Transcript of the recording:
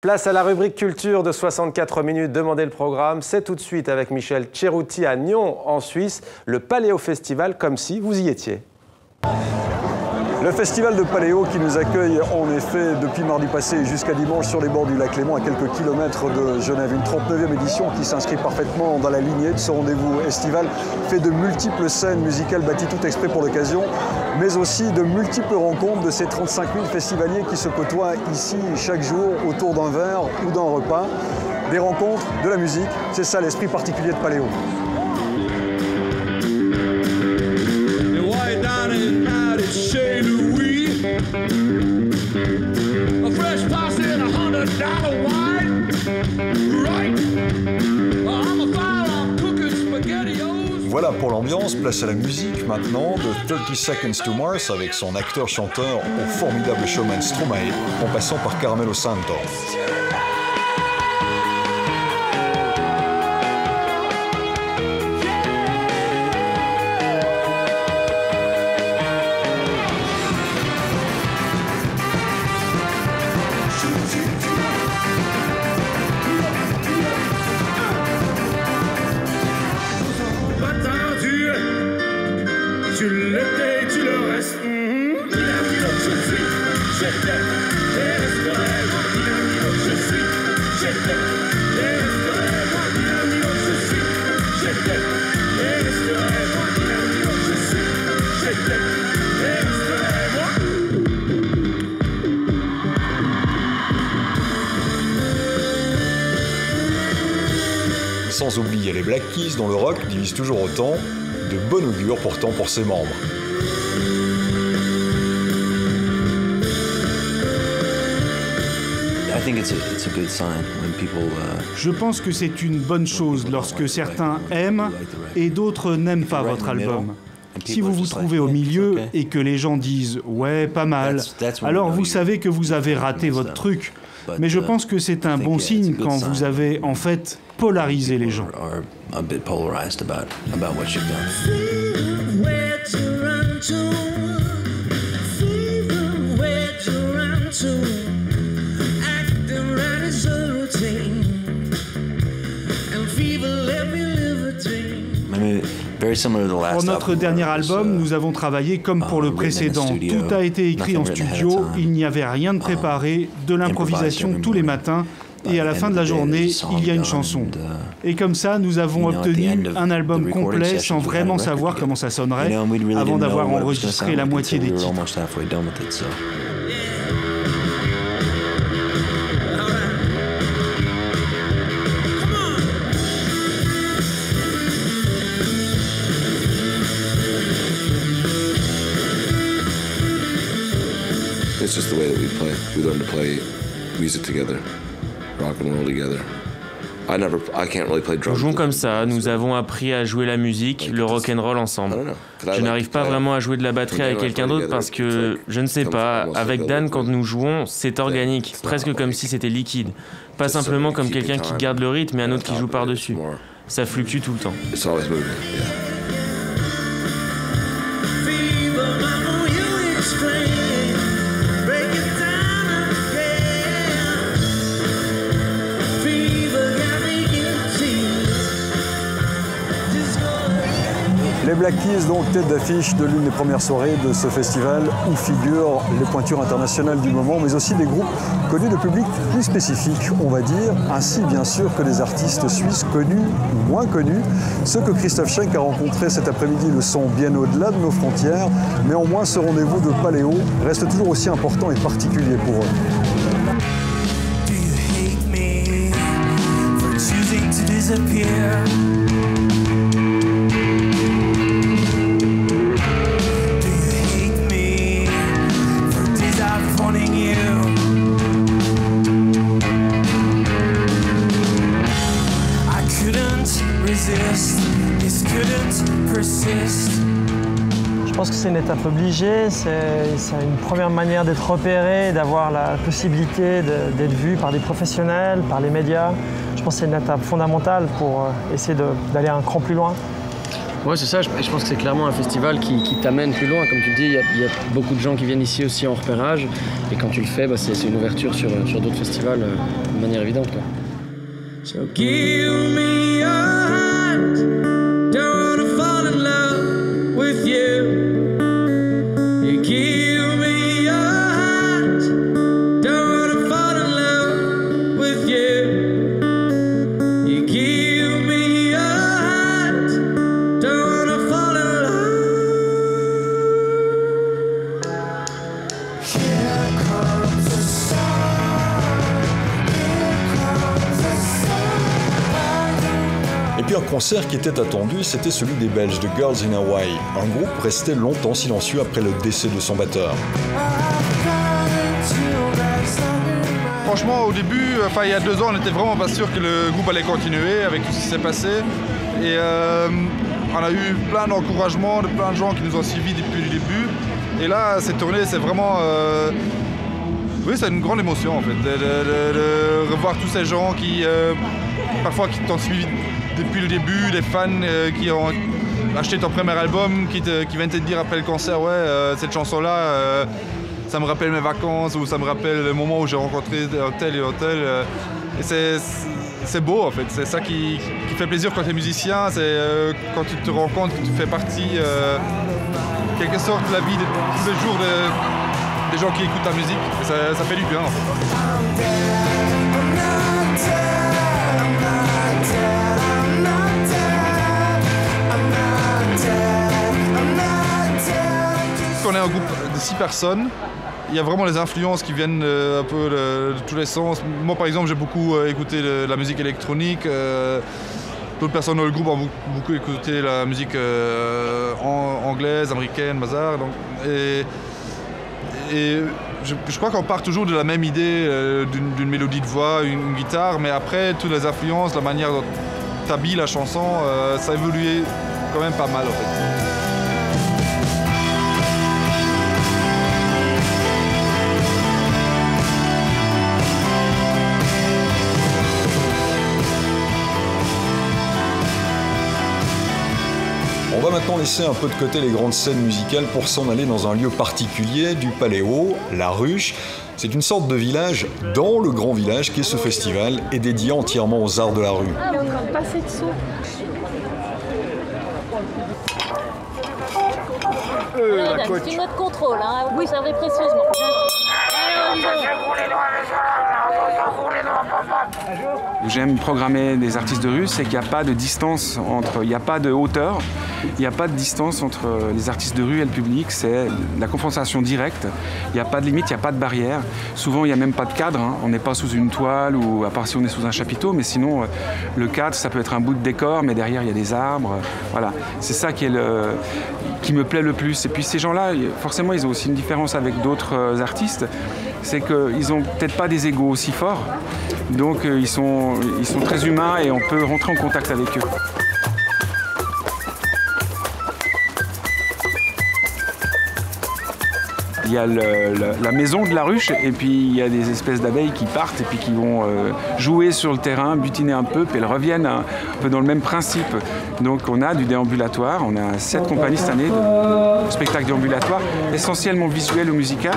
Place à la rubrique culture de 64 minutes, demandez le programme. C'est tout de suite avec Michel Cerutti à Nyon, en Suisse, le Paléo Festival, comme si vous y étiez. Le festival de Paléo qui nous accueille en effet depuis mardi passé jusqu'à dimanche sur les bords du lac Léman à quelques kilomètres de Genève. Une 39e édition qui s'inscrit parfaitement dans la lignée de ce rendez-vous estival, fait de multiples scènes musicales bâties tout exprès pour l'occasion, mais aussi de multiples rencontres de ces 35 000 festivaliers qui se côtoient ici chaque jour autour d'un verre ou d'un repas. Des rencontres, de la musique, c'est ça l'esprit particulier de Paléo. Voilà pour l'ambiance, place à la musique maintenant de 30 Seconds to Mars avec son acteur-chanteur au formidable showman Stromae en passant par Caramelo Santos. Sans oublier les Black Keys dont le rock divise toujours autant, de bon augure pourtant pour ses membres. Je pense que c'est une bonne chose lorsque certains aiment et d'autres n'aiment pas votre album. Si vous vous trouvez au milieu et que les gens disent « ouais, pas mal », alors vous savez que vous avez raté votre truc. Mais je pense que c'est un bon signe quand vous avez en fait polarisé les gens. Pour notre dernier album, nous avons travaillé comme pour le précédent. Tout a été écrit en studio, il n'y avait rien de préparé, de l'improvisation tous les matins, et à la fin de la journée, il y a une chanson. Et comme ça, nous avons obtenu un album complet sans vraiment savoir comment ça sonnerait, avant d'avoir enregistré la moitié des titres. It's just the way that we play. We learn to play music together, rock and roll together. I can't really play drums. Nous jouons comme ça, nous avons appris à jouer la musique, le rock and roll ensemble. Je n'arrive pas vraiment à jouer de la batterie avec quelqu'un d'autre parce que, je ne sais pas, avec Dan quand nous jouons, c'est organique, presque comme si c'était liquide. Pas simplement comme quelqu'un qui garde le rythme et un autre qui joue par-dessus. Ça fluctue tout le temps. Les Black Keys, donc tête d'affiche de l'une des premières soirées de ce festival où figurent les pointures internationales du moment, mais aussi des groupes connus de publics plus spécifiques, on va dire, ainsi bien sûr que des artistes suisses connus ou moins connus. Ceux que Christophe Schenk a rencontrés cet après-midi le sont bien au-delà de nos frontières. Néanmoins, ce rendez-vous de Paléo reste toujours aussi important et particulier pour eux. Je pense que c'est une étape obligée, c'est une première manière d'être repéré, d'avoir la possibilité d'être vu par des professionnels, par les médias. Je pense que c'est une étape fondamentale pour essayer d'aller un cran plus loin. Ouais, c'est ça. Je pense que c'est clairement un festival qui t'amène plus loin. Comme tu le dis, il y a beaucoup de gens qui viennent ici aussi en repérage. Et quand tu le fais, c'est une ouverture sur d'autres festivals de manière évidente, quoi. So give me your heart, don't wanna fall in love with you. You give me your heart, don't wanna fall in love with you. You give me your heart, don't wanna fall in love. Here comes the sun. Et puis un concert qui était attendu, c'était celui des Belges, de Girls in Hawaii. Un groupe resté longtemps silencieux après le décès de son batteur. Franchement, au début, il y a 2 ans, on n'était vraiment pas sûr que le groupe allait continuer avec tout ce qui s'est passé. Et on a eu plein d'encouragements de plein de gens qui nous ont suivis depuis le début. Et là, cette tournée, c'est vraiment... Oui, c'est une grande émotion en fait, de revoir tous ces gens qui, parfois, qui t'ont suivi depuis le début, des fans qui ont acheté ton premier album, qui viennent te dire après le concert, ouais, cette chanson-là, ça me rappelle mes vacances, ou ça me rappelle le moment où j'ai rencontré tel et tel. Et c'est beau en fait, c'est ça qui fait plaisir quand tu es musicien, c'est quand tu te rends compte que tu fais partie, quelque sorte, de la vie de tous les jours des gens qui écoutent ta musique. Et ça fait du bien en fait. On est un groupe de 6 personnes. Il y a vraiment les influences qui viennent un peu de tous les sens. Moi par exemple j'ai beaucoup écouté la musique électronique. D'autres personnes dans le groupe ont beaucoup écouté la musique anglaise, américaine, bazar. Donc, et je crois qu'on part toujours de la même idée d'une mélodie de voix, une guitare, mais après toutes les influences, la manière dont tu habilles la chanson, ça a évolué quand même pas mal en fait. On va maintenant laisser un peu de côté les grandes scènes musicales pour s'en aller dans un lieu particulier du Paléo, la Ruche. C'est une sorte de village dans le grand village qui est ce festival et dédié entièrement aux arts de la rue. Ah, on va passer dessous. C'est notre contrôle, hein, vous observez précieusement. J'aime programmer des artistes de rue, c'est qu'il n'y a pas de distance entre, il n'y a pas de hauteur, il n'y a pas de distance entre les artistes de rue et le public, c'est la confrontation directe, il n'y a pas de limite, il n'y a pas de barrière. Souvent il n'y a même pas de cadre, hein. On n'est pas sous une toile ou à part si on est sous un chapiteau, mais sinon le cadre ça peut être un bout de décor, mais derrière il y a des arbres, voilà. C'est ça qui me plaît le plus. Et puis ces gens-là, forcément ils ont aussi une différence avec d'autres artistes, c'est qu'ils n'ont peut-être pas des égos aussi forts, donc ils sont très humains et on peut rentrer en contact avec eux. Il y a la maison de la ruche et puis il y a des espèces d'abeilles qui partent et puis qui vont jouer sur le terrain, butiner un peu, puis elles reviennent un peu dans le même principe. Donc on a du déambulatoire, on a 7 compagnies cette année de spectacles déambulatoires, essentiellement visuels ou musicaux.